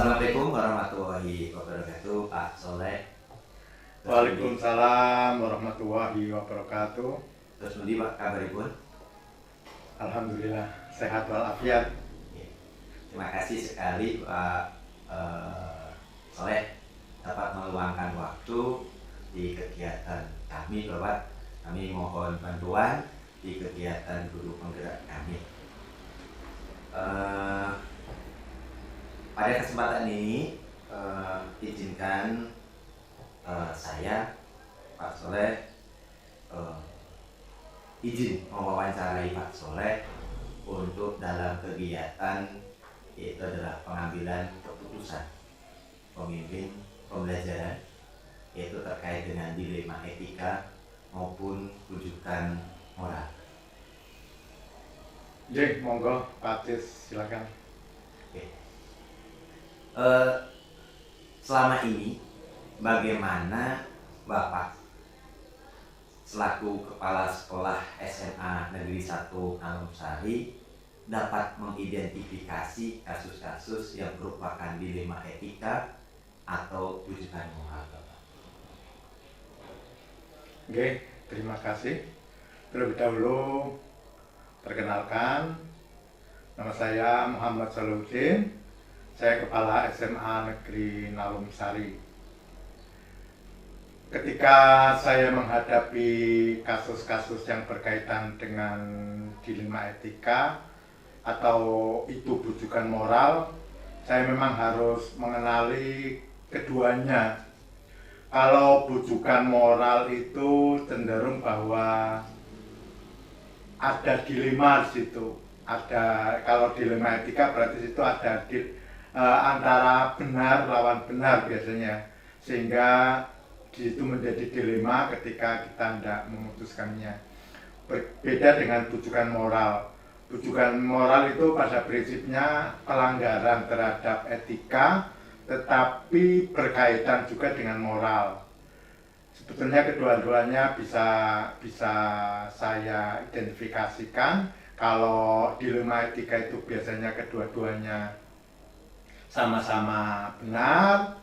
Assalamualaikum warahmatullahi wabarakatuh, Pak Soleh. Waalaikumsalam warahmatullahi wabarakatuh. Terus pundi Pak kabaripun? Alhamdulillah sehat walafiat. Terima kasih sekali Pak Soleh dapat meluangkan waktu di kegiatan kami, Bapak. Kami mohon bantuan di kegiatan guru penggerak kami. Pada kesempatan ini izinkan saya, Pak Soleh, izin mewawancarai Pak Soleh untuk dalam kegiatan yaitu adalah pengambilan keputusan pemimpin pembelajaran, yaitu terkait dengan dilema etika maupun rujukan moral. Jadi monggo Pak Cis, silakan. Selama ini bagaimana Bapak selaku Kepala Sekolah SMA Negeri 1 Nalumsari dapat mengidentifikasi kasus-kasus yang merupakan dilema etika atau rujukan moral, Bapak? Oke, terima kasih. Terlebih dahulu perkenalkan, nama saya Muhammad Salahuddin. Saya Kepala SMA Negeri Nalumsari. Ketika saya menghadapi kasus-kasus yang berkaitan dengan dilema etika atau itu rujukan moral, saya memang harus mengenali keduanya. Kalau rujukan moral itu cenderung bahwa ada dilema di situ. Kalau dilema etika berarti itu ada antara benar lawan benar biasanya, sehingga di situ menjadi dilema ketika kita tidak memutuskannya. Berbeda dengan rujukan moral. Rujukan moral itu pada prinsipnya pelanggaran terhadap etika, tetapi berkaitan juga dengan moral. Sebetulnya kedua-duanya bisa saya identifikasikan. Kalau dilema etika itu biasanya kedua-duanya sama-sama benar.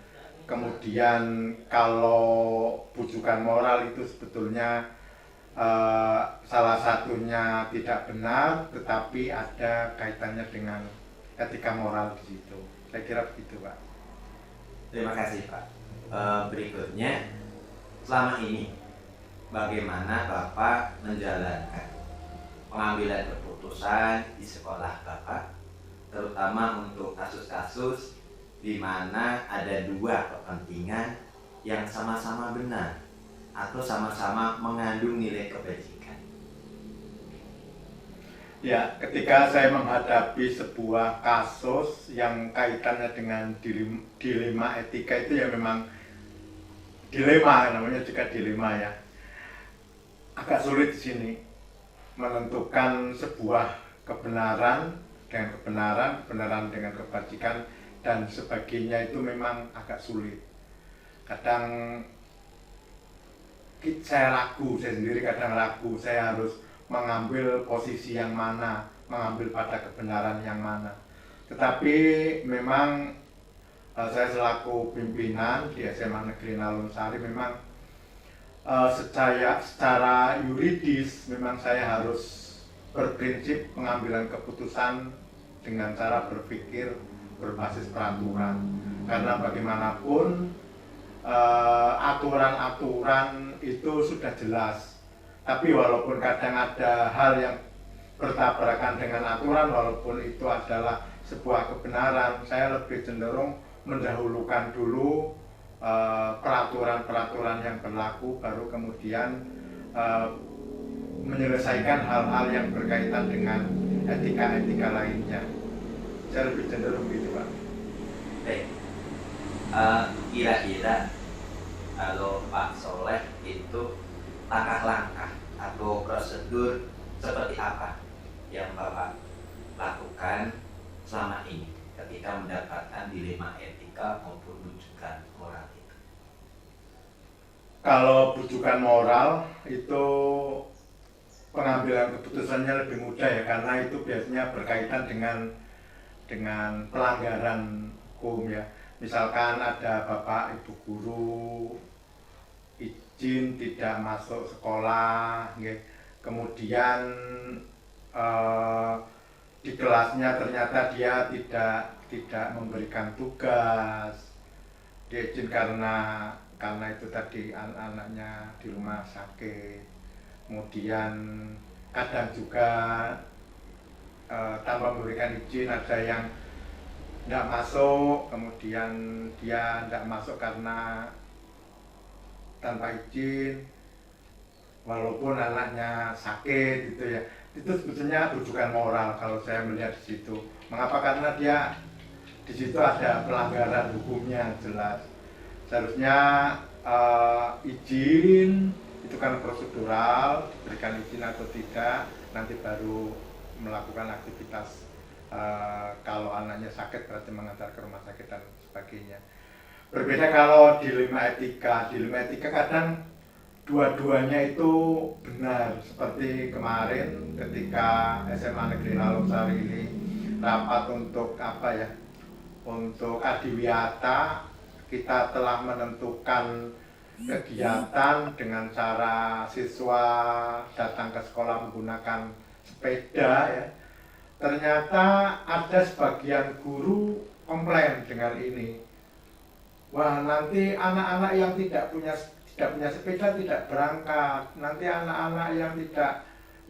Kemudian kalau rujukan moral itu sebetulnya salah satunya tidak benar, tetapi ada kaitannya dengan etika moral di situ. Saya kira begitu, Pak. Terima kasih, Pak. Berikutnya, selama ini bagaimana Bapak menjalankan pengambilan keputusan di sekolah Bapak, terutama untuk kasus-kasus di mana ada dua kepentingan yang sama-sama benar atau sama-sama mengandung nilai kebajikan? Ya, ketika saya menghadapi sebuah kasus yang kaitannya dengan dilema etika itu ya memang dilema, namanya juga dilema ya. Agak sulit di sini menentukan sebuah kebenaran dengan kebenaran dengan kebajikan dan sebagainya, itu memang agak sulit. Kadang saya ragu, saya sendiri kadang ragu, saya harus mengambil posisi yang mana, mengambil pada kebenaran yang mana. Tetapi memang saya selaku pimpinan di SMA Negeri Nalumsari memang secara yuridis memang saya harus berprinsip pengambilan keputusan dengan cara berpikir berbasis peraturan, karena bagaimanapun aturan-aturan itu sudah jelas. Tapi walaupun kadang ada hal yang bertabrakan dengan aturan, walaupun itu adalah sebuah kebenaran, saya lebih cenderung mendahulukan dulu peraturan-peraturan yang berlaku, baru kemudian menyelesaikan hal-hal yang berkaitan dengan etika-etika lainnya. Saya lebih cenderung gitu, Pak. Baik. Kira-kira kalau Pak Soleh itu langkah-langkah atau prosedur seperti apa yang Bapak lakukan selama ini ketika mendapatkan dilema etika maupun rujukan moral itu? Kalau rujukan moral itu pengambilan keputusannya lebih mudah ya, karena itu biasanya berkaitan dengan pelanggaran hukum ya. Misalkan ada bapak ibu guru izin tidak masuk sekolah, nggih. Kemudian eh, di kelasnya ternyata dia tidak memberikan tugas, dia izin karena itu tadi anak-anaknya di rumah sakit. Kemudian kadang juga tanpa memberikan izin ada yang tidak masuk, kemudian dia tidak masuk karena tanpa izin walaupun anaknya sakit gitu ya. Itu sebetulnya rujukan moral kalau saya melihat di situ. Mengapa? Karena dia di situ ada pelanggaran hukumnya jelas. Seharusnya izin itu kan prosedural, berikan izin atau tidak, nanti baru melakukan aktivitas. Kalau anaknya sakit berarti mengantar ke rumah sakit dan sebagainya. Berbeda kalau dilema etika kadang dua-duanya itu benar. Seperti kemarin ketika SMA Negeri Lalungsari ini rapat untuk untuk adiwiyata, kita telah menentukan kegiatan dengan cara siswa datang ke sekolah menggunakan sepeda ya. Ternyata ada sebagian guru komplain dengan ini. Wah, nanti anak-anak yang tidak punya sepeda tidak berangkat. Nanti anak-anak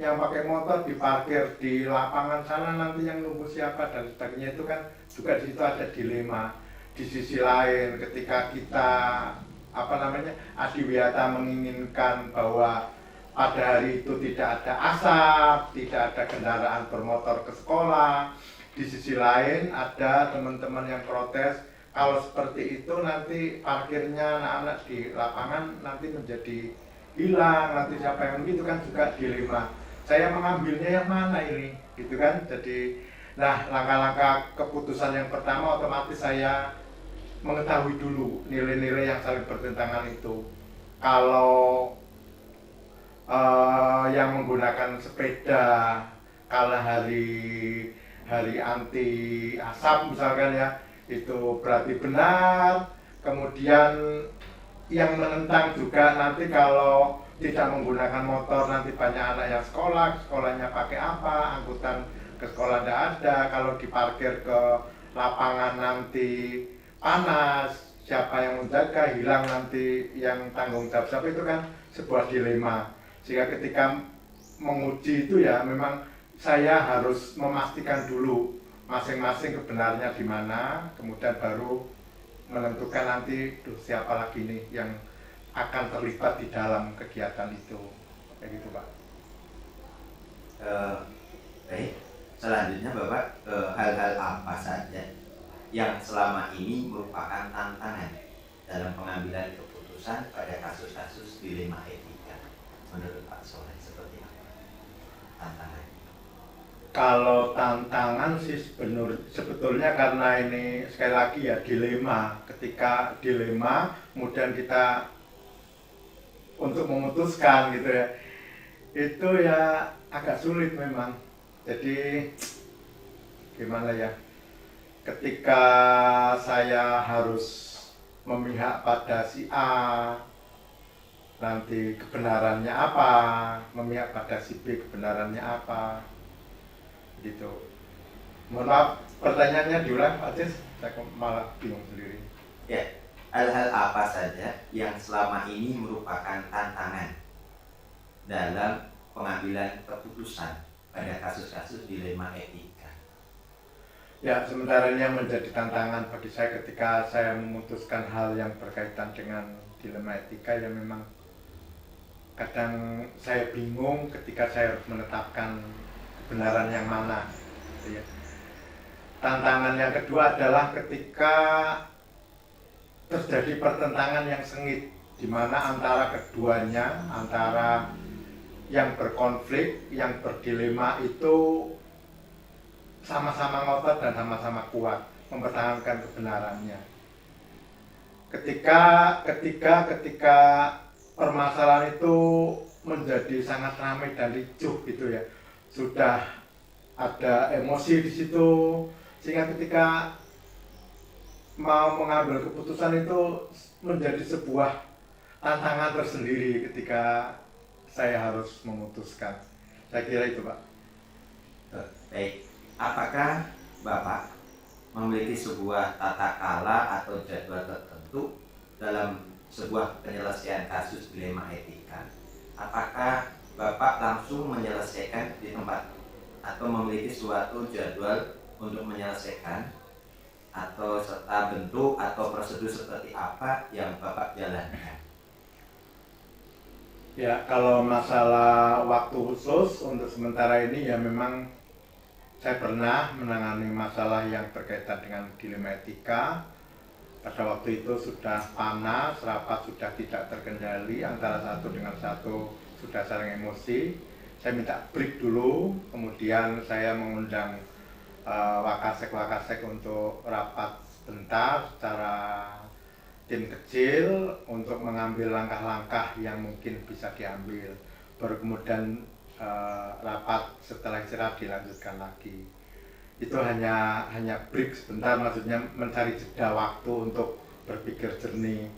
yang pakai motor diparkir di lapangan sana, nanti yang nunggu siapa dan sebagainya. Itu kan juga di situ ada dilema. Di sisi lain ketika kita adiwiyata menginginkan bahwa pada hari itu tidak ada asap, tidak ada kendaraan bermotor ke sekolah. Di sisi lain ada teman-teman yang protes, kalau seperti itu nanti parkirnya anak-anak di lapangan nanti menjadi hilang, nanti siapa yang begitu kan juga dilema. Saya mengambilnya yang mana ini, gitu kan? Jadi, nah langkah-langkah keputusan yang pertama otomatis saya mengetahui dulu nilai-nilai yang saling bertentangan itu. Kalau yang menggunakan sepeda kala hari anti asap misalkan ya, itu berarti benar. Kemudian yang menentang juga nanti kalau tidak menggunakan motor nanti banyak anak yang sekolahnya pakai apa, angkutan ke sekolah tidak ada, kalau diparkir ke lapangan nanti panas, siapa yang menjaga, hilang nanti yang tanggung jawab siapa, itu kan sebuah dilema. Sehingga ketika menguji itu ya memang saya harus memastikan dulu masing-masing kebenarnya di mana, kemudian baru menentukan nanti siapa lagi nih yang akan terlibat di dalam kegiatan itu. Kayak gitu, Pak. Baik, selanjutnya Bapak, hal-hal apa saja yang selama ini merupakan tantangan dalam pengambilan keputusan pada kasus-kasus dilema etika? Menurut Pak Soleh seperti apa tantangan? Kalau tantangan sih sebetulnya karena ini sekali lagi ya dilema. Ketika dilema, kemudian kita untuk memutuskan gitu ya, itu ya agak sulit memang. Jadi gimana ya? Ketika saya harus memihak pada si A, nanti kebenarannya apa, memihak pada si B, kebenarannya apa, gitu. Mohon maaf, pertanyaannya diulang Pak Cis, saya malah bingung sendiri. Ya, hal-hal apa saja yang selama ini merupakan tantangan dalam pengambilan keputusan pada kasus-kasus dilema etika? Ya, sementara ini yang menjadi tantangan bagi saya ketika saya memutuskan hal yang berkaitan dengan dilema etika, ya memang kadang saya bingung ketika saya harus menetapkan kebenaran yang mana, gitu ya. Tantangan yang kedua adalah ketika terjadi pertentangan yang sengit, di mana antara keduanya, antara yang berkonflik, yang berdilema itu sama-sama ngotot dan sama-sama kuat mempertahankan kebenarannya. Ketika permasalahan itu menjadi sangat ramai dan ricuh gitu ya, sudah ada emosi di situ, sehingga ketika mau mengambil keputusan itu menjadi sebuah tantangan tersendiri ketika saya harus memutuskan. Saya kira itu, Pak. Baik, apakah Bapak memiliki sebuah tata kala atau jadwal tertentu dalam sebuah penyelesaian kasus dilema etika? Apakah Bapak langsung menyelesaikan di tempat atau memiliki suatu jadwal untuk menyelesaikan, atau serta bentuk atau prosedur seperti apa yang Bapak jalankan? Ya, kalau masalah waktu khusus untuk sementara ini ya memang saya pernah menangani masalah yang berkaitan dengan dilema etika. Pada waktu itu sudah panas, rapat sudah tidak terkendali, antara satu dengan satu sudah saling emosi. Saya minta break dulu, kemudian saya mengundang wakasek-wakasek untuk rapat sebentar secara tim kecil untuk mengambil langkah-langkah yang mungkin bisa diambil. Baru kemudian rapat setelah istirahat dilanjutkan lagi. Itu hanya break sebentar, maksudnya mencari jeda waktu untuk berpikir jernih.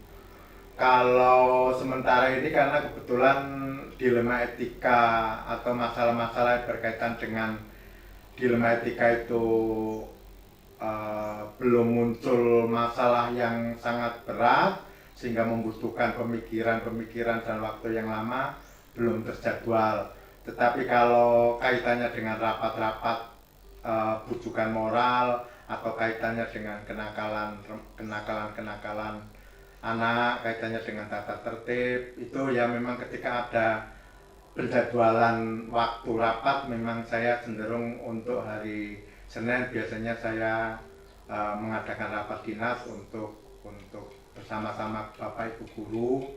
Kalau sementara ini karena kebetulan dilema etika atau masalah-masalah yang berkaitan dengan dilema etika itu belum muncul masalah yang sangat berat sehingga membutuhkan pemikiran dan waktu yang lama, belum terjadwal. Tetapi kalau kaitannya dengan rapat-rapat bujukan moral atau kaitannya dengan kenakalan anak, kaitannya dengan tata tertib, itu ya memang ketika ada penjadwalan waktu rapat memang saya cenderung untuk hari Senin biasanya saya mengadakan rapat dinas untuk bersama-sama Bapak Ibu guru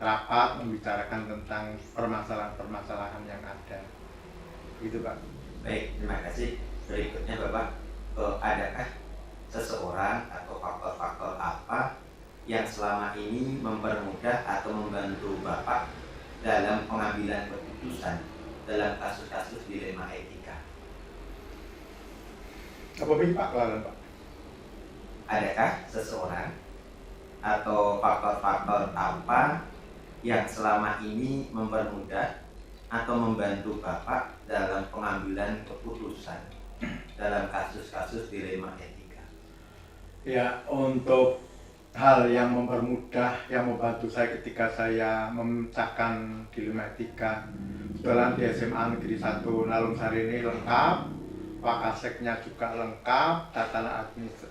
rapat membicarakan tentang permasalahan-permasalahan yang ada. Gitu, Pak. Baik, terima kasih. Berikutnya Bapak, adakah seseorang atau faktor-faktor apa yang selama ini mempermudah atau membantu Bapak dalam pengambilan keputusan dalam kasus-kasus dilema etika? Apa ini Pak Lalan, Pak? Adakah seseorang atau faktor-faktor apa yang selama ini mempermudah atau membantu Bapak dalam pengambilan keputusan dalam kasus-kasus dilema etika? Ya, untuk hal yang mempermudah, yang membantu saya ketika saya memecahkan dilema etika, kebetulan di SMA Negeri 1 Nalungsari ini lengkap, wakaseknya juga lengkap,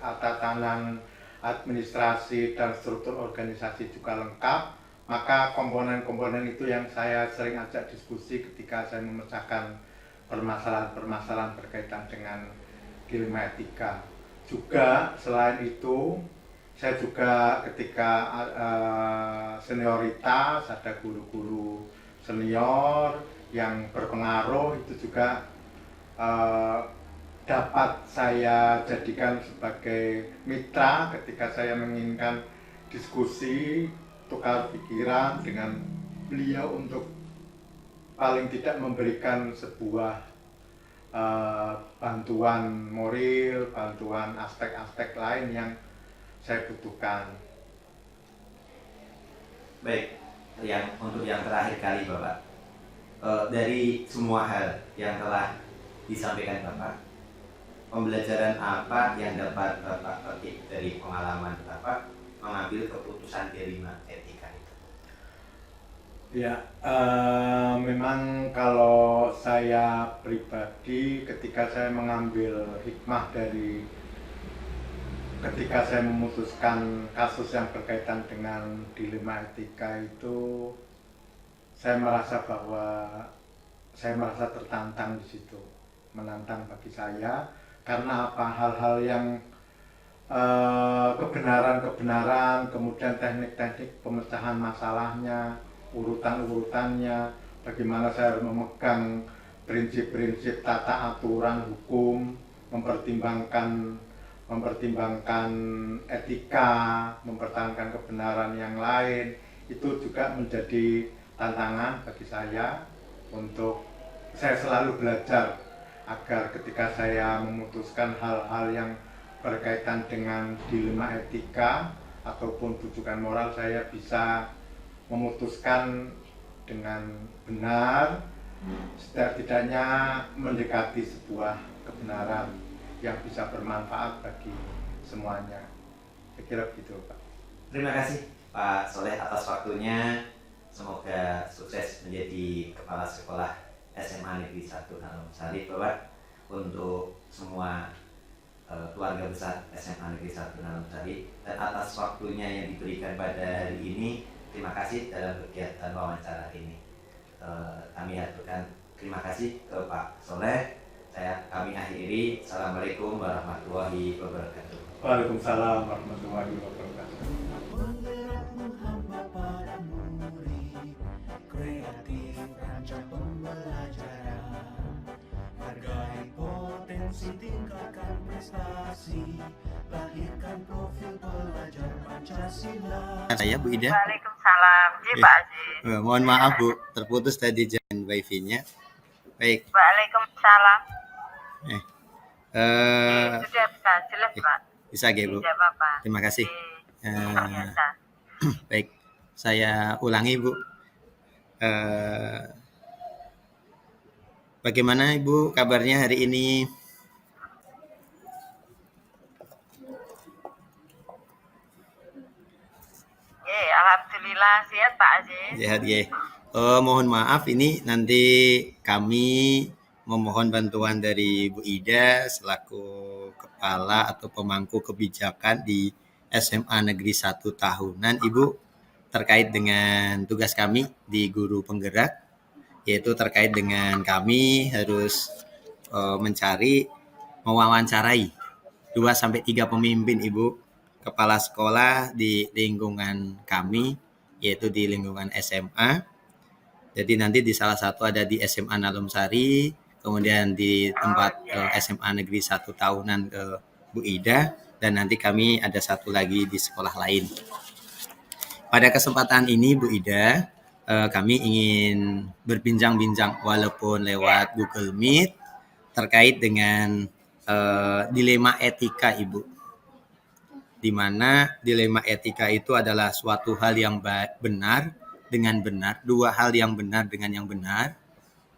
tatanan administrasi dan struktur organisasi juga lengkap. Maka komponen-komponen itu yang saya sering ajak diskusi ketika saya memecahkan permasalahan-permasalahan berkaitan dengan dilema etika. Juga selain itu, saya juga ketika senioritas, ada guru-guru senior yang berpengaruh, itu juga dapat saya jadikan sebagai mitra ketika saya menginginkan diskusi, tukar pikiran dengan beliau untuk paling tidak memberikan sebuah bantuan moral, bantuan aspek-aspek lain yang saya butuhkan. Baik, untuk yang terakhir kali Bapak, dari semua hal yang telah disampaikan Bapak, pembelajaran apa yang dapat Bapak petik dari pengalaman Bapak mengambil keputusan dilema etika itu? Ya, memang kalau saya pribadi ketika saya mengambil hikmah dari ketika saya memutuskan kasus yang berkaitan dengan dilema etika itu, saya merasa tertantang di situ, menantang bagi saya karena apa, hal-hal yang kebenaran, kemudian teknik-teknik pemecahan masalahnya, urutan-urutannya, bagaimana saya harus memegang prinsip-prinsip tata aturan hukum, mempertimbangkan etika, mempertahankan kebenaran yang lain, itu juga menjadi tantangan bagi saya untuk saya selalu belajar agar ketika saya memutuskan hal-hal yang berkaitan dengan dilema etika ataupun bujukan moral saya bisa memutuskan dengan benar, setidaknya mendekati sebuah kebenaran yang bisa bermanfaat bagi semuanya. Saya kira begitu, Pak. Terima kasih Pak Soleh atas waktunya. Semoga sukses menjadi Kepala Sekolah SMA Negeri 1 Tarumansari, Bapak, untuk semua keluarga besar SMA Negeri 1 Tarumansari, dan atas waktunya yang diberikan pada hari ini. Terima kasih dalam kegiatan wawancara ini. Kami aturkan terima kasih ke Pak Soleh. Kami akhiri. Assalamualaikum warahmatullahi wabarakatuh. Waalaikumsalam warahmatullahi wabarakatuh. Penggerakmu hamba para murid, kreatif rancang pembelajaran, hargai potensi, tingkatkan prestasi, lahirkan profil pelajar Pancasila. Saya Bu Ida. Waalaikumsalam. Ji Pak Aziz. Mohon maaf Bu, terputus tadi jalan wifi-nya. Baik. Waalaikumsalam. Sudah bisa jelas Pak. Bisa Bu. Tidak apa-apa. Terima kasih. Biasa. Baik, saya ulangi Bu. Bagaimana Ibu kabarnya hari ini? Alhamdulillah sehat Pak Aziz. Sehat ya. Mohon maaf ini nanti kami memohon bantuan dari Bu Ida selaku kepala atau pemangku kebijakan di SMA Negeri 1 Tahunan, Ibu, terkait dengan tugas kami di Guru Penggerak, yaitu terkait dengan kami harus mewawancarai 2-3 pemimpin, Ibu, kepala sekolah di lingkungan kami, yaitu di lingkungan SMA. Jadi nanti di salah satu ada di SMA Nalumsari, kemudian di tempat SMA Negeri 1 Tahunan ke Bu Ida, dan nanti kami ada satu lagi di sekolah lain. Pada kesempatan ini Bu Ida, kami ingin berbincang-bincang walaupun lewat Google Meet terkait dengan dilema etika, Ibu. Di mana dilema etika itu adalah suatu hal yang benar dengan benar, dua hal yang benar dengan yang benar,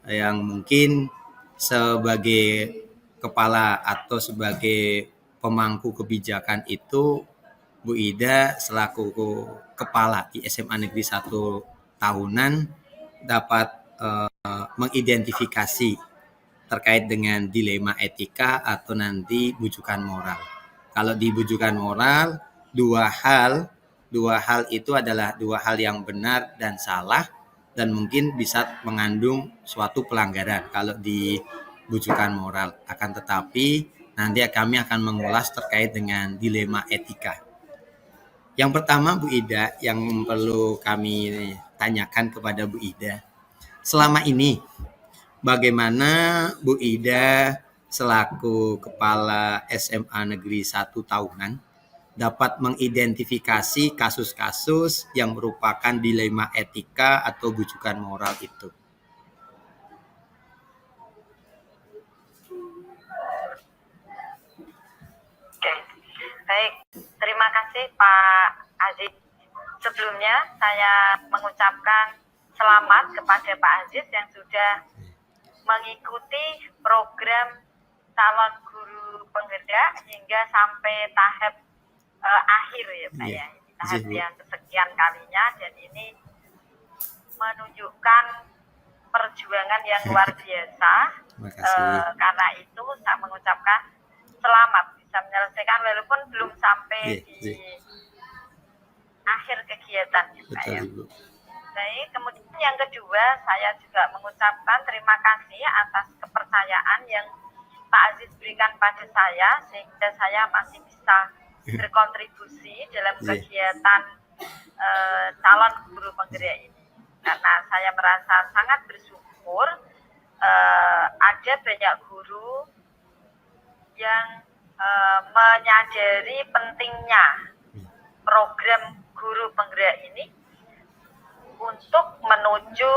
yang mungkin sebagai kepala atau sebagai pemangku kebijakan itu Bu Ida selaku kepala di SMA Negeri 1 Tahunan dapat mengidentifikasi terkait dengan dilema etika atau nanti bujukan moral. Kalau di bujukan moral, dua hal itu adalah dua hal yang benar dan salah, dan mungkin bisa mengandung suatu pelanggaran kalau di bujukan moral. Akan tetapi nanti kami akan mengulas terkait dengan dilema etika. Yang pertama Bu Ida, yang perlu kami tanyakan kepada Bu Ida, selama ini bagaimana Bu Ida selaku kepala SMA Negeri 1 Tahunan dapat mengidentifikasi kasus-kasus yang merupakan dilema etika atau bujukan moral itu? Oke. Baik, terima kasih Pak Aziz. Sebelumnya saya mengucapkan selamat kepada Pak Aziz yang sudah mengikuti program calon guru penggerak hingga sampai tahap akhir ya Pak ya. Tahap yang kesekian kalinya, dan ini menunjukkan perjuangan yang luar biasa. Karena itu saya mengucapkan selamat bisa menyelesaikan walaupun belum sampai di akhir kegiatan ya Pak ya. Baik, kemudian yang kedua, saya juga mengucapkan terima kasih atas kepercayaan yang Pak Aziz berikan pada saya, sehingga saya masih bisa berkontribusi dalam kegiatan calon guru penggerak ini. Karena saya merasa sangat bersyukur ada banyak guru yang menyadari pentingnya program guru penggerak ini untuk menuju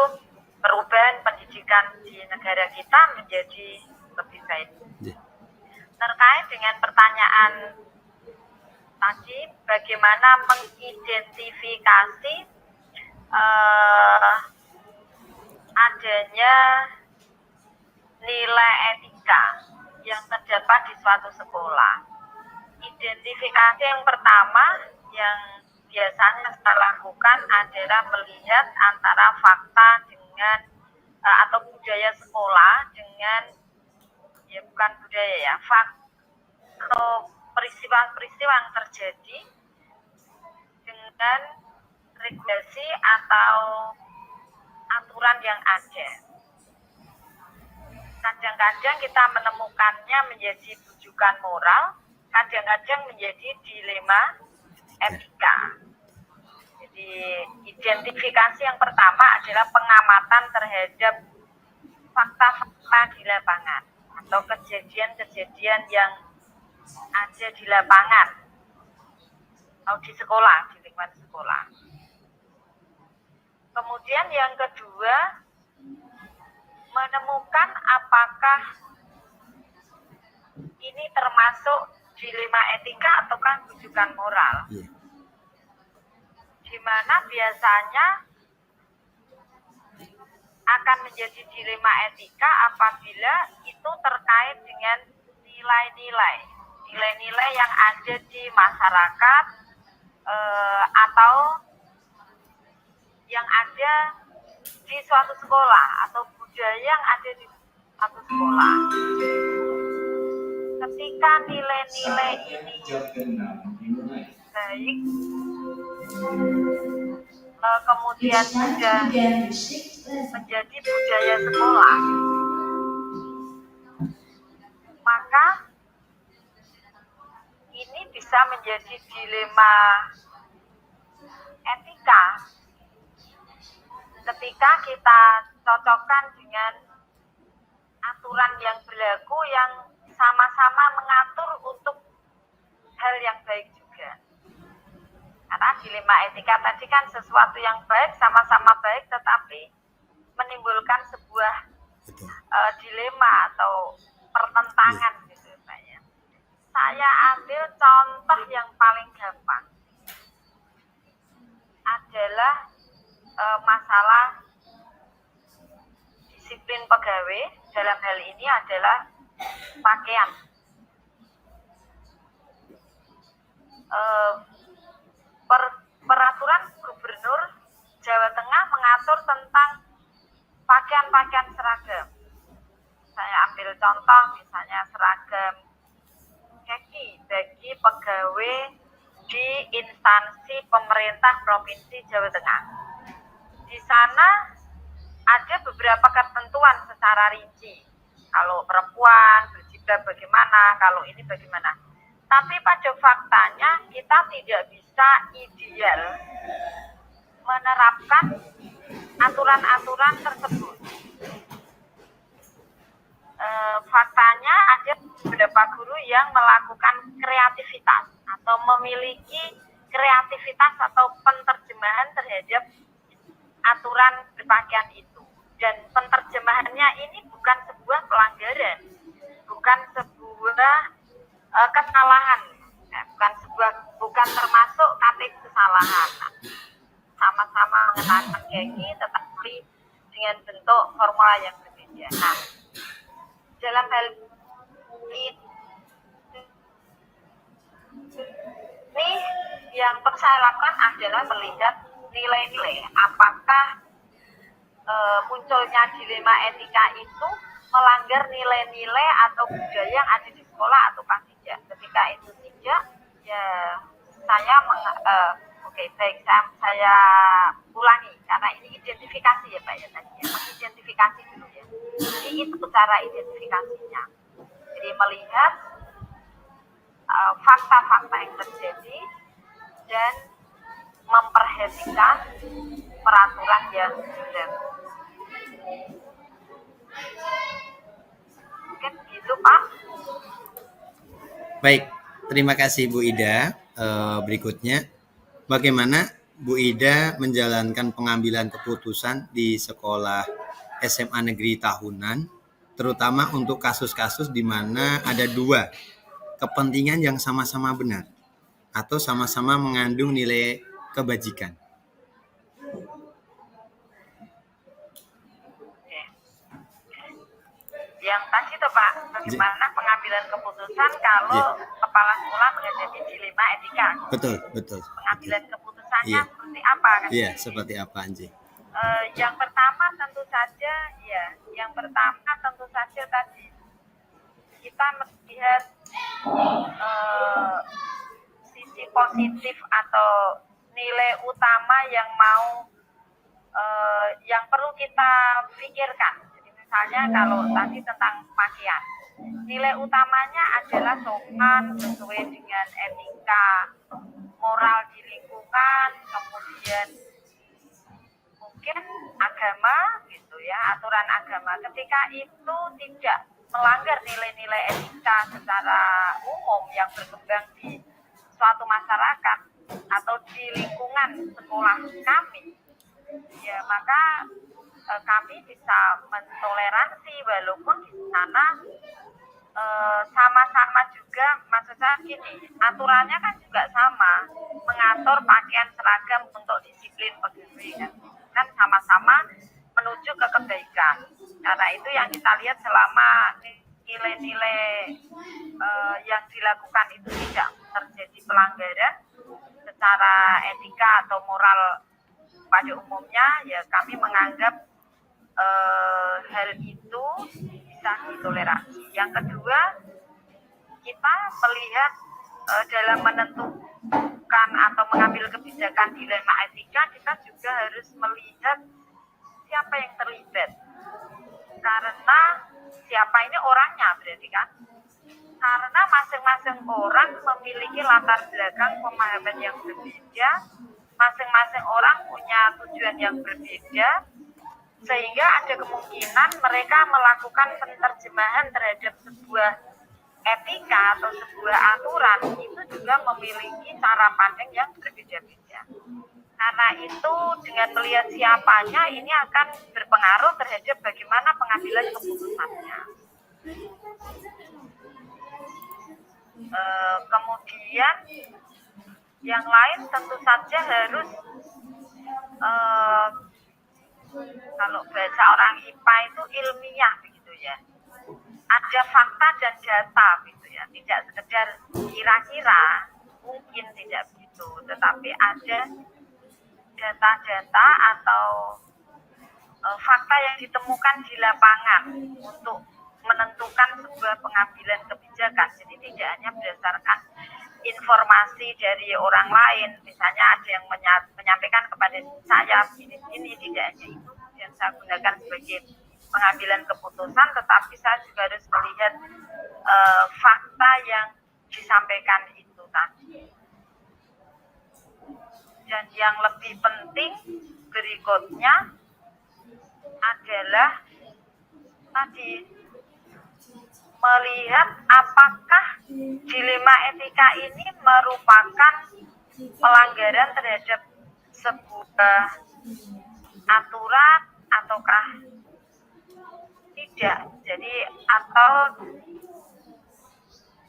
perubahan pendidikan di negara kita menjadi lebih baik. terkait dengan pertanyaan tadi, bagaimana mengidentifikasi adanya nilai etika yang terdapat di suatu sekolah. Identifikasi yang pertama yang biasanya kita lakukan adalah melihat antara fakta dengan atau budaya sekolah dengan, ya bukan budaya ya, fakta atau peristiwa-peristiwa yang terjadi dengan regulasi atau aturan yang ada. Kadang-kadang kita menemukannya menjadi rujukan moral, kadang-kadang menjadi dilema etika. Jadi identifikasi yang pertama adalah pengamatan terhadap fakta-fakta di lapangan atau kejadian-kejadian yang ada di lapangan atau di sekolah, di lingkungan sekolah. Kemudian yang kedua, menemukan apakah ini termasuk dilema etika ataukah rujukan moral. Di mana biasanya akan menjadi dilema etika apabila itu terkait dengan nilai-nilai yang ada di masyarakat atau yang ada di suatu sekolah atau budaya yang ada di suatu sekolah. Ketika nilai-nilai ini baik, kemudian sudah menjadi budaya sekolah, maka ini bisa menjadi dilema etika ketika kita cocokkan dengan aturan yang berlaku yang sama-sama mengatur untuk hal yang baik juga. Karena dilema etika tadi kan sesuatu yang baik, sama-sama baik, tetapi menimbulkan sebuah dilema atau pertentangan gitu Pak ya. Saya ambil contoh yang paling gampang adalah masalah disiplin pegawai, dalam hal ini adalah pakaian. Peraturan Gubernur Jawa Tengah mengatur tentang pakaian-pakaian seragam. Saya ambil contoh misalnya seragam kaki bagi pegawai di instansi pemerintah Provinsi Jawa Tengah. Di sana ada beberapa ketentuan secara rinci. Kalau perempuan berjilbab bagaimana, kalau ini bagaimana. Tapi pada faktanya kita tidak bisa ideal menerapkan aturan-aturan tersebut. Faktanya ada beberapa guru yang melakukan kreativitas atau memiliki kreativitas atau penerjemahan terhadap aturan berpakaian itu. Dan penerjemahannya ini bukan sebuah pelanggaran, bukan sebuah kesalahan, bukan termasuk kategori kesalahan. Sama-sama mengenakan kaki, tetapi dengan bentuk formula yang berbeda. Nah, dalam hal ini yang perlu saya lakukan adalah melihat nilai-nilai, apakah munculnya dilema etika itu melanggar nilai-nilai atau budaya yang ada di sekolah ataukah tidak. Ketika itu tidak, ya saya baik, saya ulangi karena ini identifikasi ya Pak ya tadi ya, mengidentifikasi dulu ya. Jadi itu cara identifikasinya. Jadi melihat fakta-fakta yang terjadi dan memperhatikan peraturan yang berlaku. Mungkin gitu Pak. Baik, terima kasih Bu Ida. Berikutnya, bagaimana Bu Ida menjalankan pengambilan keputusan di sekolah SMA negeri tahunan terutama untuk kasus-kasus di mana ada dua kepentingan yang sama-sama benar atau sama-sama mengandung nilai kebajikan. Oke. Yang tadi tuh Pak, bagaimana pengambilan keputusan kalau kepala sekolah menghadapi dilema etika? Betul. Pengambilan keputusannya Iya. seperti apa kan? Iya, seperti apa Anji? Yang pertama tentu saja tadi kita melihat sisi positif atau nilai utama yang yang perlu kita pikirkan. Jadi misalnya kalau tadi tentang pakaian, nilai utamanya adalah sopan sesuai dengan etika, moral di lingkungan, kemudian mungkin agama gitu ya, aturan agama. Ketika itu tidak melanggar nilai-nilai etika secara umum yang berkembang di suatu masyarakat atau di lingkungan sekolah kami, ya maka kami bisa mentoleransi walaupun di sana sama-sama juga, maksud saya gini, aturannya kan juga sama, mengatur pakaian seragam untuk disiplin pegawai kan sama-sama menuju ke kebaikan. Karena itu yang kita lihat selama nilai-nilai yang dilakukan itu tidak terjadi pelanggaran secara etika atau moral pada umumnya, ya kami menganggap hal itu bisa ditoleransi. Yang kedua, kita melihat dalam menentukan atau mengambil kebijakan dilema etika, kita juga harus melihat siapa yang terlibat. Karena siapa ini orangnya berarti kan? Karena masing-masing orang memiliki latar belakang pemahaman yang berbeda, masing-masing orang punya tujuan yang berbeda, sehingga ada kemungkinan mereka melakukan penerjemahan terhadap sebuah etika atau sebuah aturan itu juga memiliki cara pandang yang berbeda-beda. Karena itu dengan melihat siapanya ini akan berpengaruh terhadap bagaimana pengambilan keputusannya. Kemudian yang lain tentu saja harus kalau bahasa orang IPA itu ilmiah begitu ya. Ada fakta dan data gitu ya, tidak sekedar kira-kira, mungkin tidak begitu, tetapi ada data-data atau fakta yang ditemukan di lapangan untuk menentukan sebuah pengambilan kebijakan. Jadi tidak hanya berdasarkan informasi dari orang lain, misalnya ada yang menyampaikan kepada saya ini tidak hanya itu yang saya gunakan sebagai pengambilan keputusan, tetapi saya juga harus melihat fakta yang disampaikan itu tadi. Dan yang lebih penting berikutnya adalah tadi melihat apakah dilema etika ini merupakan pelanggaran terhadap sebuah aturan ataukah tidak. Jadi atau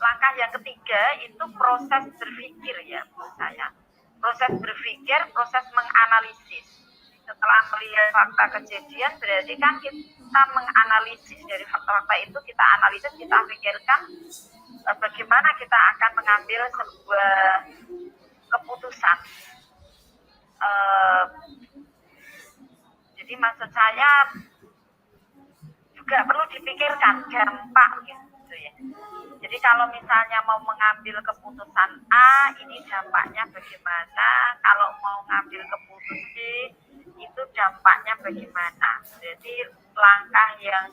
langkah yang ketiga itu proses berpikir ya menurut saya. Proses berpikir, proses menganalisis. Setelah melihat fakta kejadian berarti kan kita menganalisis dari fakta-fakta itu, kita analisis, kita pikirkan bagaimana kita akan mengambil sebuah keputusan. Jadi maksud saya juga perlu dipikirkan dampak gitu ya. Jadi kalau misalnya mau mengambil keputusan A, ini dampaknya bagaimana? Kalau mau ngambil keputusan B, itu dampaknya bagaimana? Jadi langkah yang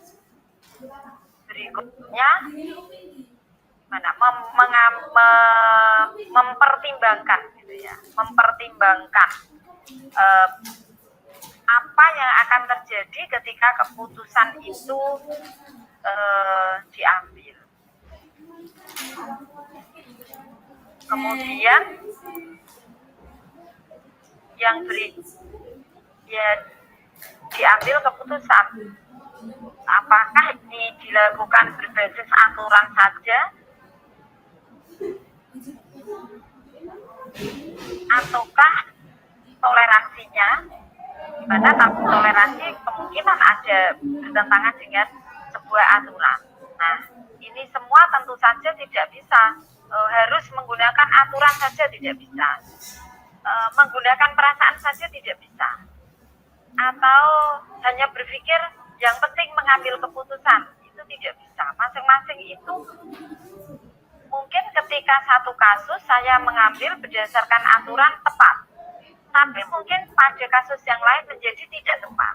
berikutnya mempertimbangkan gitu ya, mempertimbangkan apa yang akan terjadi ketika keputusan itu diambil. Kemudian yang diambil keputusan. Apakah ini dilakukan berbasis aturan saja ataukah toleransinya, di mana toleransi kemungkinan ada bertentangan dengan sebuah aturan. Nah, ini semua tentu saja tidak bisa harus menggunakan aturan saja, tidak bisa. Menggunakan perasaan saja tidak bisa. Atau hanya berpikir yang penting mengambil keputusan, itu tidak bisa. Masing-masing itu mungkin ketika satu kasus saya mengambil berdasarkan aturan tepat, tapi mungkin pada kasus yang lain menjadi tidak tepat.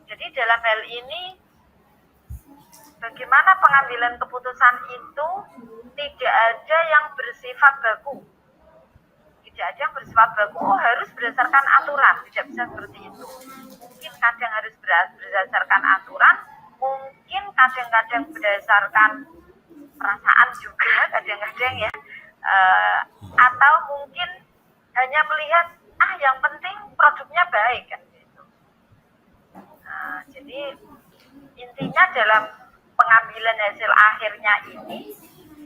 Jadi dalam hal ini, bagaimana pengambilan keputusan itu tidak ada yang bersifat baku. Tidak ada yang bersifat baku, harus berdasarkan aturan, tidak bisa seperti itu. Mungkin kadang harus berdasarkan aturan, mungkin kadang-kadang berdasarkan perasaan juga, kadang-kadang ya, atau mungkin hanya melihat, yang penting produknya baik, kan gitu. Jadi intinya dalam pengambilan hasil akhirnya ini,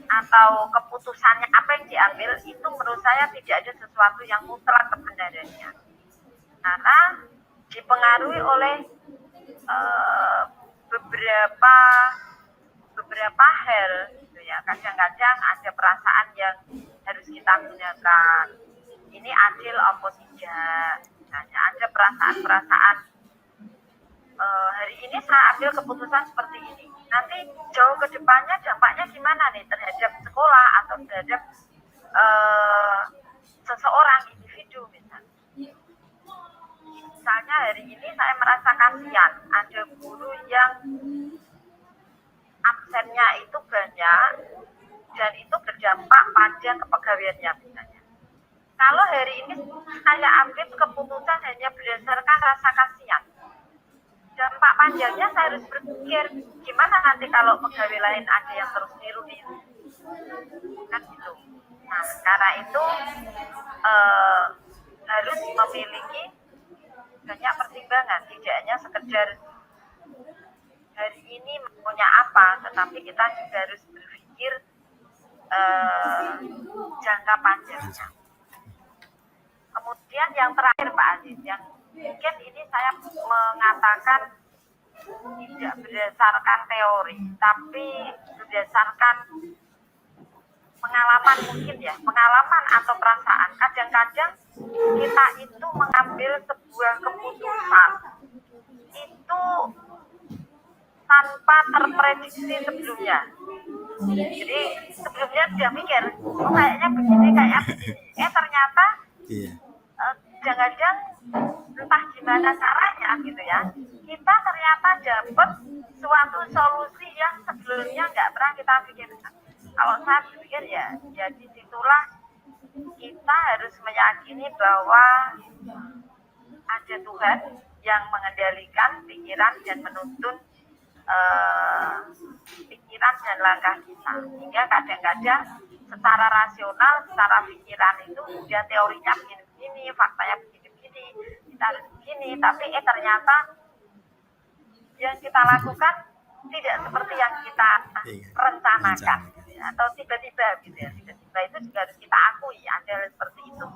atau keputusannya apa yang diambil, itu menurut saya tidak ada sesuatu yang mutlak kebenarannya, karena dipengaruhi oleh beberapa hal gitu ya. Kadang-kadang ada perasaan yang harus kita gunakan, ini adil apa tidak. Misalnya ada perasaan-perasaan, hari ini saya ambil keputusan seperti ini, nanti jauh ke depannya dampaknya gimana nih terhadap sekolah atau terhadap seseorang individu misalnya. Misalnya hari ini saya merasa kasihan, ada guru yang absennya itu banyak dan itu berdampak pada kepegawaiannya misalnya. Kalau hari ini saya ambil keputusan hanya berdasarkan rasa kasihan, dampak panjangnya saya harus berpikir gimana nanti kalau pegawai lain ada yang terus niru kan gitu. Nah, karena itu harus memiliki banyak pertimbangan, tidak hanya sekedar hari ini maunya apa, tetapi kita juga harus berpikir jangka panjangnya. Kemudian yang terakhir Pak Aziz, yang mungkin ini saya mengatakan tidak berdasarkan teori, tapi berdasarkan pengalaman mungkin ya, pengalaman atau perasaan. Kadang-kadang kita itu mengambil sebuah keputusan itu tanpa terprediksi sebelumnya. Jadi sebelumnya sudah mikir, kayaknya begini, kayak begini. Ternyata jangan-jangan entah gimana caranya gitu ya, kita ternyata dapat suatu solusi yang sebelumnya nggak pernah kita pikirkan. Kalau saya berpikir ya disitulah kita harus meyakini bahwa ada Tuhan yang mengendalikan pikiran dan menuntun pikiran dan langkah kita. Sehingga kadang-kadang secara rasional, secara pikiran itu udah teorinya begini-begini, faktanya begini-begini, kita harus begini, tapi ternyata yang kita lakukan tidak seperti yang kita rencanakan, atau tiba-tiba gitu ya. Tiba-tiba itu juga harus kita akui ada seperti itu.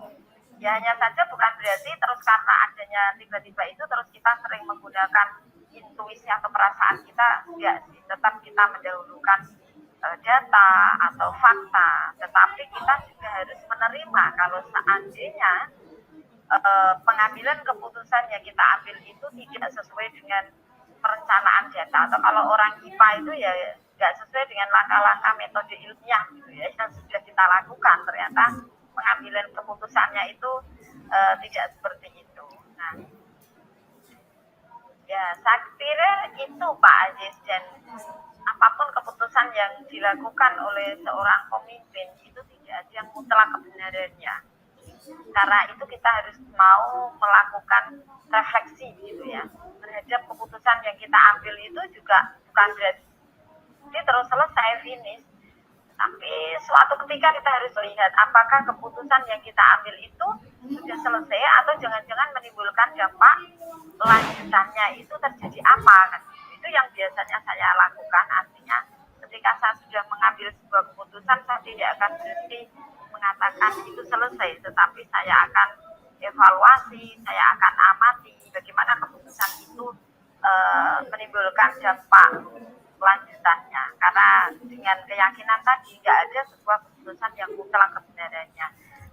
Ya hanya saja bukan berarti terus karena adanya tiba-tiba itu terus kita sering menggunakan intuisi atau perasaan kita, enggak sih. Tetap kita mendahulukan data atau fakta, tetapi kita juga harus menerima kalau seandainya pengambilan keputusan yang kita ambil itu tidak sesuai dengan perencanaan data, atau kalau orang IPA itu ya nggak sesuai dengan langkah-langkah metode ilmiah gitu ya yang sudah kita lakukan, ternyata pengambilan keputusannya itu tidak seperti itu. Nah, ya saya kira itu Pak Aziz, dan apapun keputusan yang dilakukan oleh seorang pemimpin itu tidak ada yang mutlak kebenarannya. Karena itu kita harus mau melakukan refleksi gitu ya terhadap keputusan yang kita ambil itu juga bukan berarti terus selesai finish, Tapi suatu ketika kita harus lihat apakah keputusan yang kita ambil itu sudah selesai atau jangan-jangan menimbulkan dampak lanjutannya itu terjadi apa kan. Itu yang biasanya saya lakukan, artinya ketika saya sudah mengambil sebuah keputusan, saya tidak akan berhenti mengatakan itu selesai, tetapi saya akan evaluasi, saya akan amati bagaimana keputusan itu menimbulkan dampak lanjutannya. Karena dengan keyakinan tadi nggak ada sebuah keputusan yang mutlak kebenarannya.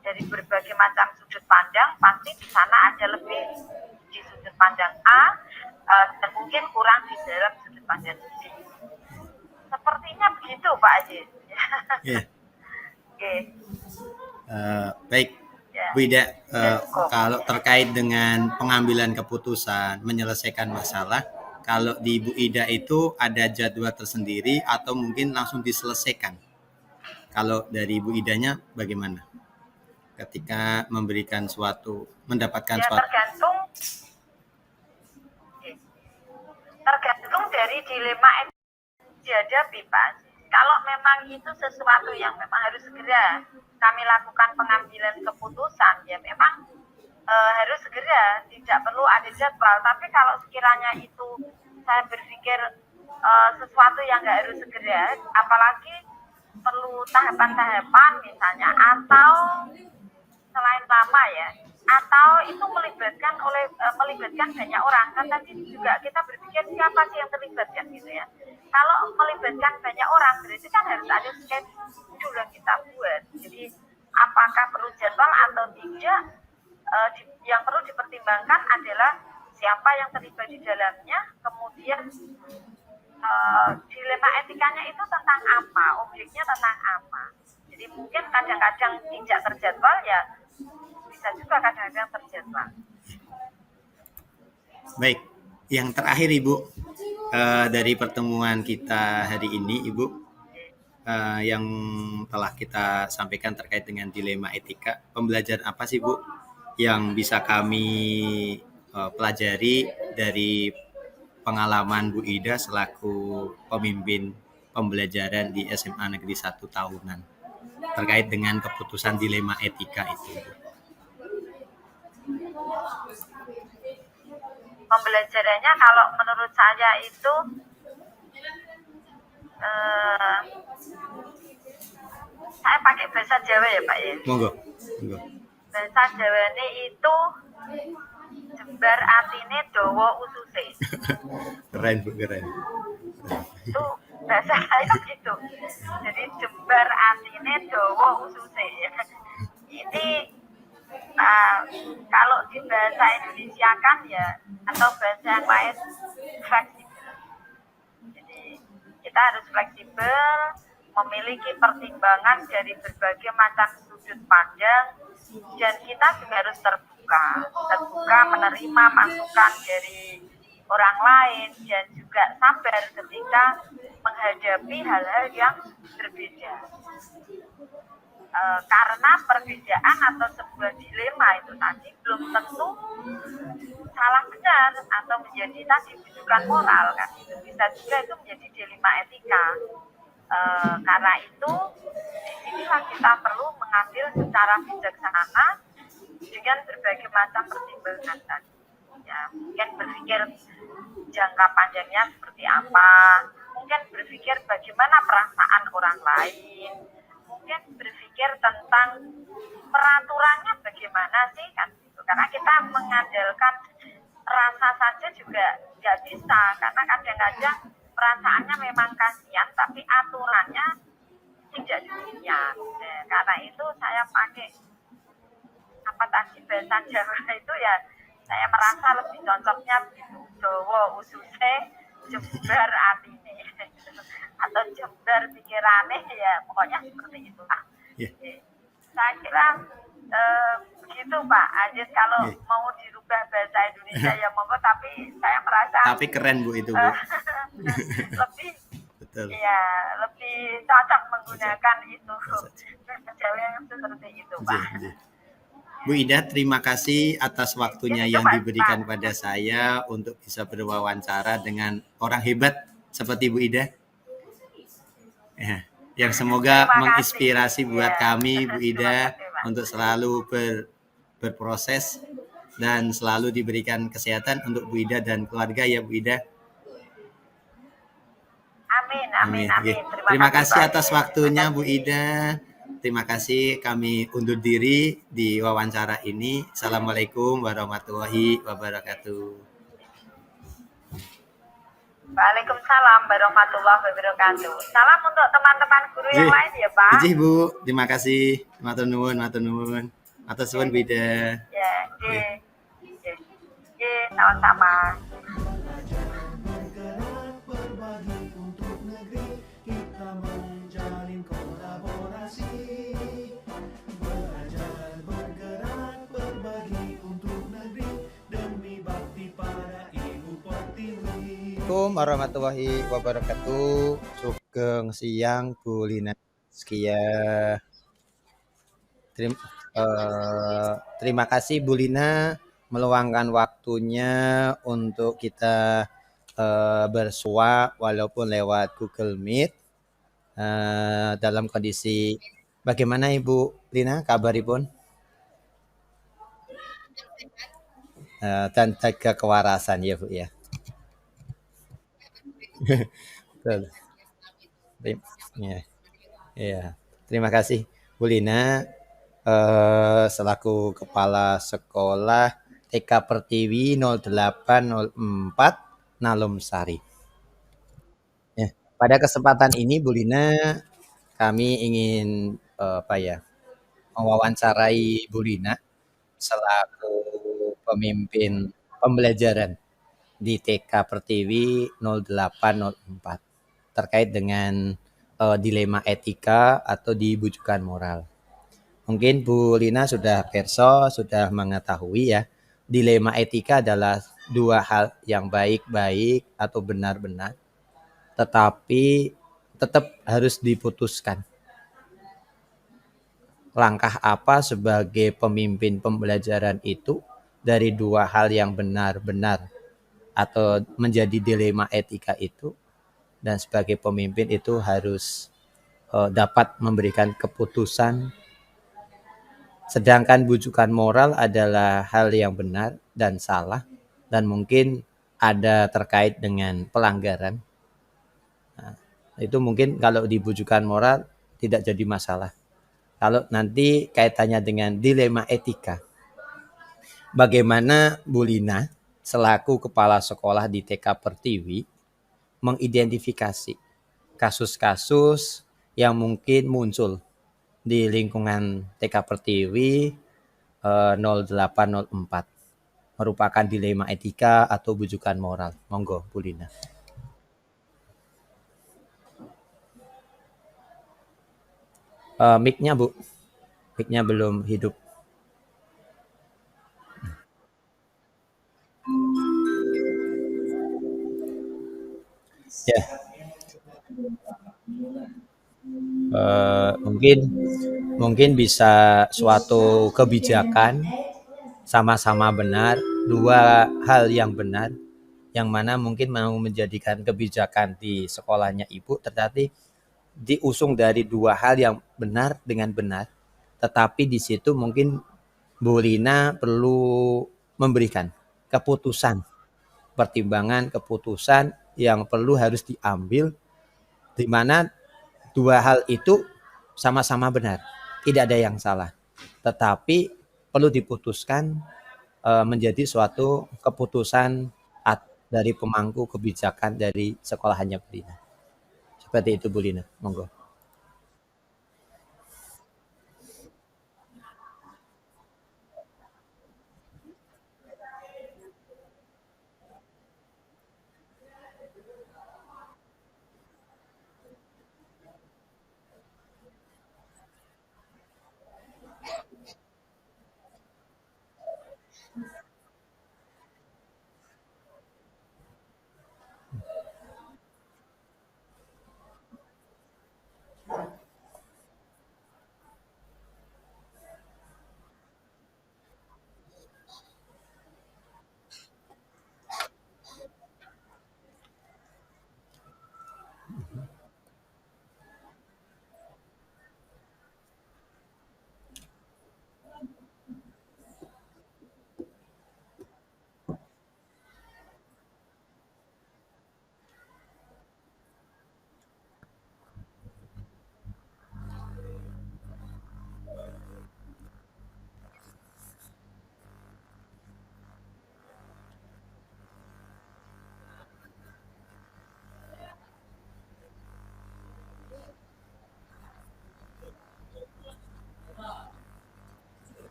Dari berbagai macam sudut pandang pasti di sana ada lebih di sudut pandang A dan mungkin kurang di dalam sudut pandang B. Sepertinya begitu Pak Aziz. Ya. Oke. Baik, Ya. Bu Ida, kalau terkait dengan pengambilan keputusan, menyelesaikan masalah, kalau di Bu Ida itu ada jadwal tersendiri atau mungkin langsung diselesaikan? Kalau dari Bu Idanya bagaimana? Ketika memberikan mendapatkan Ya, suatu. tergantung dari dilema yang dihadapi Pak Aziz. Kalau memang itu sesuatu yang memang harus segera kami lakukan pengambilan keputusan, ya memang harus segera, tidak perlu ada jadwal. Tapi kalau sekiranya itu saya berpikir sesuatu yang nggak harus segera, apalagi perlu tahapan-tahapan misalnya, atau selain lama ya, atau itu melibatkan banyak orang, kan tadi juga kita berpikir siapa sih yang terlibat kan gitu ya. Kalau melibatkan banyak orang berarti kan harus ada schedule yang kita buat. Jadi apakah perlu jadwal atau tidak, yang perlu dipertimbangkan adalah siapa yang terlibat di dalamnya, kemudian dilema etikanya itu tentang apa, objeknya tentang apa. Jadi mungkin kadang-kadang tidak terjadwal ya, bisa juga kadang-kadang terjadwal. Baik, yang terakhir Ibu, dari pertemuan kita hari ini Ibu, yang telah kita sampaikan terkait dengan dilema etika, pembelajaran apa sih Bu yang bisa kami pelajari dari pengalaman Bu Ida selaku pemimpin pembelajaran di SMA Negeri 1 tahunan terkait dengan keputusan dilema etika itu? Pembelajarannya kalau menurut saya itu saya pakai bahasa Jawa ya Pak ya. Monggo. Bahasa Jawa ini itu jembar atine dawa ususe. Keren Bu, keren. Itu bahasa saya gitu. Jadi jembar atine dawa ususe ya. Ini kalau di bahasa Indonesia kan ya, atau bahasa yang lain, fleksibel. Jadi kita harus fleksibel, memiliki pertimbangan dari berbagai macam sudut pandang, dan kita juga harus terbuka menerima masukan dari orang lain, dan juga sabar ketika menghadapi hal-hal yang berbeda. Karena perbedaan atau sebuah dilema itu tadi belum tentu salah benar atau menjadi tadi rujukan moral kan, itu bisa juga itu menjadi dilema etika. Karena itu disinilah kita perlu mengambil secara bijaksana dengan berbagai macam pertimbangan tadi. Ya, mungkin berpikir jangka panjangnya seperti apa, mungkin berpikir bagaimana perasaan orang lain, mungkin berpikir tentang peraturannya bagaimana sih kan gitu. Karena kita mengandalkan rasa saja juga nggak bisa, karena kadang-kadang perasaannya memang kasihan tapi aturannya tidak demikian. Nah, karena itu saya pakai apa tadi bahasa Jawa itu ya, saya merasa lebih cocoknya dawa ususe jembar atine atau jembar pikirane, ya pokoknya seperti itu Pak. Yeah. Saya kira begitu Pak Aziz. Kalau mau dirubah bahasa Indonesia ya monggo, tapi saya merasa tapi keren Bu itu Bu. lebih Betul. Ya, lebih cocok menggunakan itu bahasa Jawa yang seperti itu Pak. Bu Ida, terima kasih atas waktunya yang diberikan pada saya untuk bisa berwawancara dengan orang hebat seperti Bu Ida. yang semoga Terima kasih. menginspirasi buat Ya. kami Bu Terima Ida kasih, Pak. untuk selalu berproses dan selalu diberikan kesehatan untuk Bu Ida dan keluarga ya Bu Ida. Amin, amin, Amin. Oke. amin. Terima kasih Pak. atas waktunya Bu Ida. Terima kasih, kami undur diri di wawancara ini. Assalamualaikum warahmatullahi wabarakatuh. Waalaikumsalam warahmatullahi wabarakatuh. Salam untuk teman-teman guru yang Iji, lain ya, Pak. Iji Bu, terima kasih. Matur nuwun, matur nuwun. Matur suwun Bu Ida. Ya, sama-sama. Belajar bergerak berbagi untuk negeri, kita menjalin kolaborasi. Belajar bergerak berbagi untuk negeri, demi bakti pada Ibu Pertiwi. Assalamualaikum warahmatullahi wabarakatuh. Sugeng siang Bu Lina. Sekian. Terima kasih Bu Lina meluangkan waktunya untuk kita bersua walaupun lewat Google Meet. Dalam kondisi bagaimana Ibu Lina kabaripun? Dan jaga kewarasan ya Bu ya. Betul. Ya. Ya. Terima kasih Bu Lina selaku Kepala Sekolah TK Pertiwi 0804 Nalum Sari. Ya, pada kesempatan ini Bu Lina kami ingin mewawancarai Bu Lina selaku pemimpin pembelajaran di TK Pertiwi 0804 terkait dengan dilema etika atau dibujukan moral. Mungkin Bu Lina sudah sudah mengetahui ya, dilema etika adalah dua hal yang baik-baik atau benar-benar, tetapi tetap harus diputuskan. Langkah apa sebagai pemimpin pembelajaran itu dari dua hal yang benar-benar atau menjadi dilema etika itu, dan sebagai pemimpin itu harus dapat memberikan keputusan. Sedangkan bujukan moral adalah hal yang benar dan salah dan mungkin ada terkait dengan pelanggaran. Nah, itu mungkin kalau dibujukan moral tidak jadi masalah. Kalau nanti kaitannya dengan dilema etika, bagaimana Bu Lina selaku kepala sekolah di TK Pertiwi mengidentifikasi kasus-kasus yang mungkin muncul di lingkungan TK Pertiwi 0804 merupakan dilema etika atau bujukan moral. Monggo Bu Lina. Mic-nya Bu, mic-nya belum hidup. Ya. Mungkin bisa suatu kebijakan sama-sama benar, dua hal yang benar, yang mana mungkin mau menjadikan kebijakan di sekolahnya Ibu, tetapi diusung dari dua hal yang benar dengan benar, tetapi di situ mungkin Bu Lina perlu memberikan keputusan, pertimbangan keputusan yang perlu harus diambil, di mana dua hal itu sama-sama benar, tidak ada yang salah, tetapi perlu diputuskan menjadi suatu keputusan dari pemangku kebijakan dari sekolahannya Bu Lina. Seperti itu Bu Lina, monggo.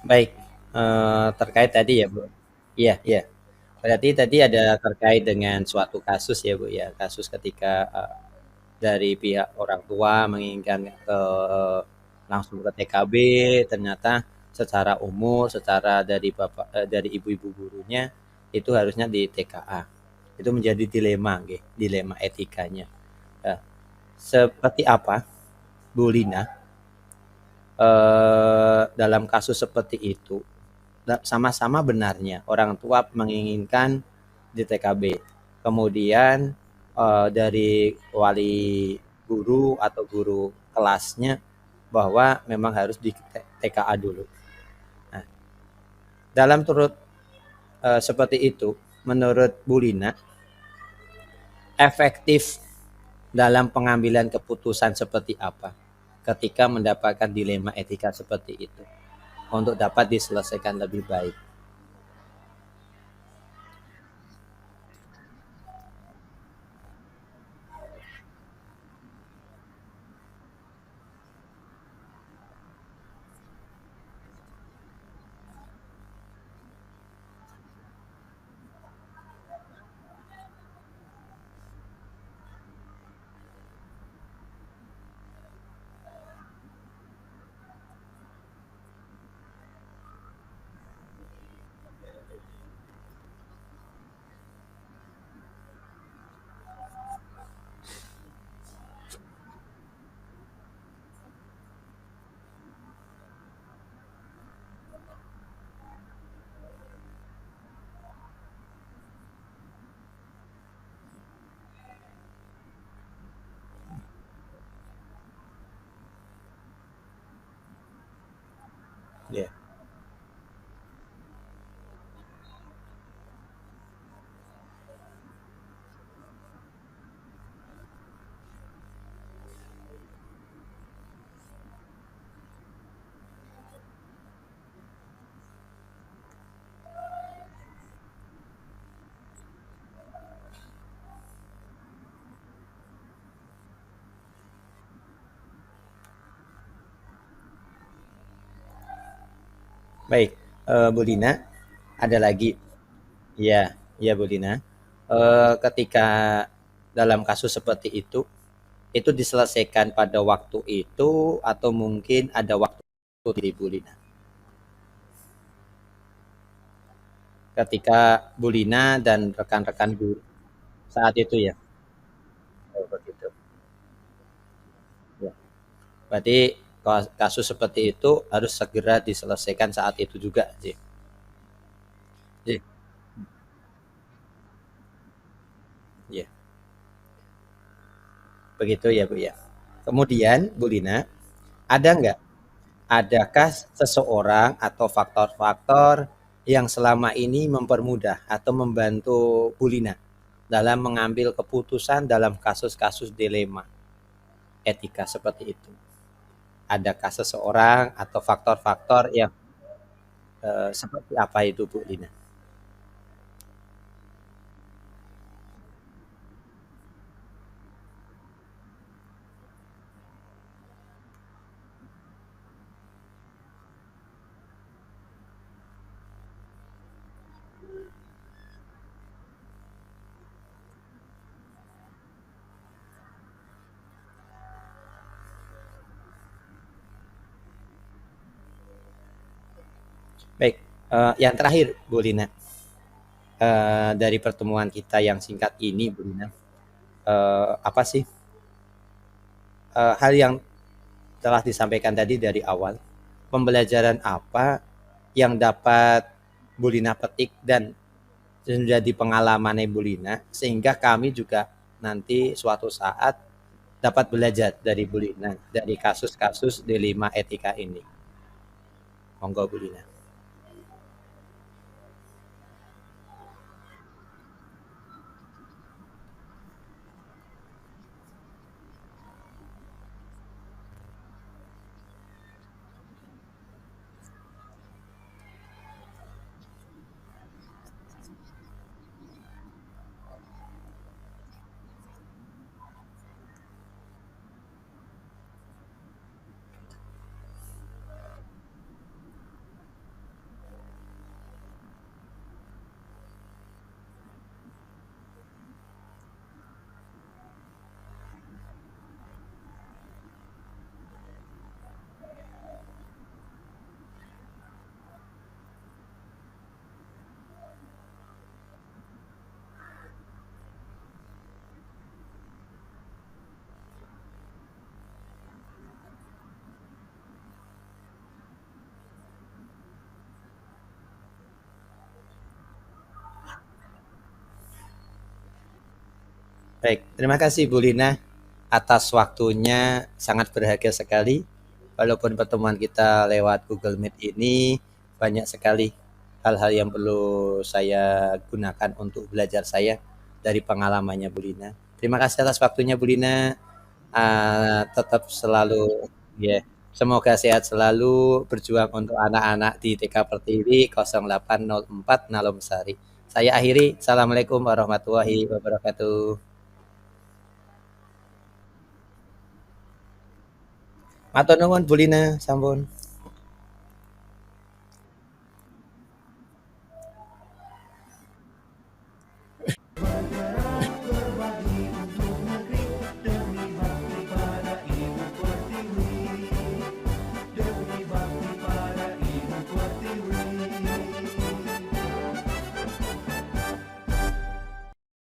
Baik, terkait tadi ya, Bu. Iya, iya. Berarti tadi ada terkait dengan suatu kasus ya, Bu, ya. Kasus ketika dari pihak orang tua menginginkan langsung ke TKB, ternyata secara umur, secara dari bapak dari ibu-ibu gurunya itu harusnya di TKA. Itu menjadi dilema, nggih, dilema etikanya. Nah, seperti apa Bu Lina dalam kasus seperti itu? Sama-sama benarnya orang tua menginginkan di TKB. Kemudian dari wali guru atau guru kelasnya bahwa memang harus di TKA dulu. Nah, dalam turut seperti itu, menurut Bu Lina, efektif dalam pengambilan keputusan seperti apa ketika mendapatkan dilema etika seperti itu untuk dapat diselesaikan lebih baik. Ya, baik. Bu Lina, ada lagi. Iya, iya Bu Lina. Ketika dalam kasus seperti itu diselesaikan pada waktu itu atau mungkin ada waktu di Bu Lina. Ketika Bu Lina dan rekan-rekan guru saat itu ya. Oh, begitu. Ya. Berarti kasus seperti itu harus segera diselesaikan saat itu juga, Ji. Ji. Ya, begitu ya Bu ya. Kemudian Bu Lina, ada nggak, adakah seseorang atau faktor-faktor yang selama ini mempermudah atau membantu Bu Lina dalam mengambil keputusan dalam kasus-kasus dilema etika seperti itu? Adakah seseorang atau faktor-faktor yang seperti apa itu Bu Lina? Baik, yang terakhir Bu Lina, dari pertemuan kita yang singkat ini Bu Lina, apa sih hal yang telah disampaikan tadi dari awal, pembelajaran apa yang dapat Bu Lina petik dan menjadi pengalaman Bu Lina sehingga kami juga nanti suatu saat dapat belajar dari Bu Lina dari kasus-kasus dilema etika ini. Monggo Bu Lina. Baik, terima kasih Bu Lina atas waktunya, sangat berharga sekali. Walaupun pertemuan kita lewat Google Meet ini, banyak sekali hal-hal yang perlu saya gunakan untuk belajar saya dari pengalamannya Bu Lina. Terima kasih atas waktunya Bu Lina. Tetap selalu, ya, semoga sehat selalu, berjuang untuk anak-anak di TK Pertiwi 0804 Nalomsari. Saya akhiri. Assalamualaikum warahmatullahi wabarakatuh. Matur nuwun Bu Lina, sampun.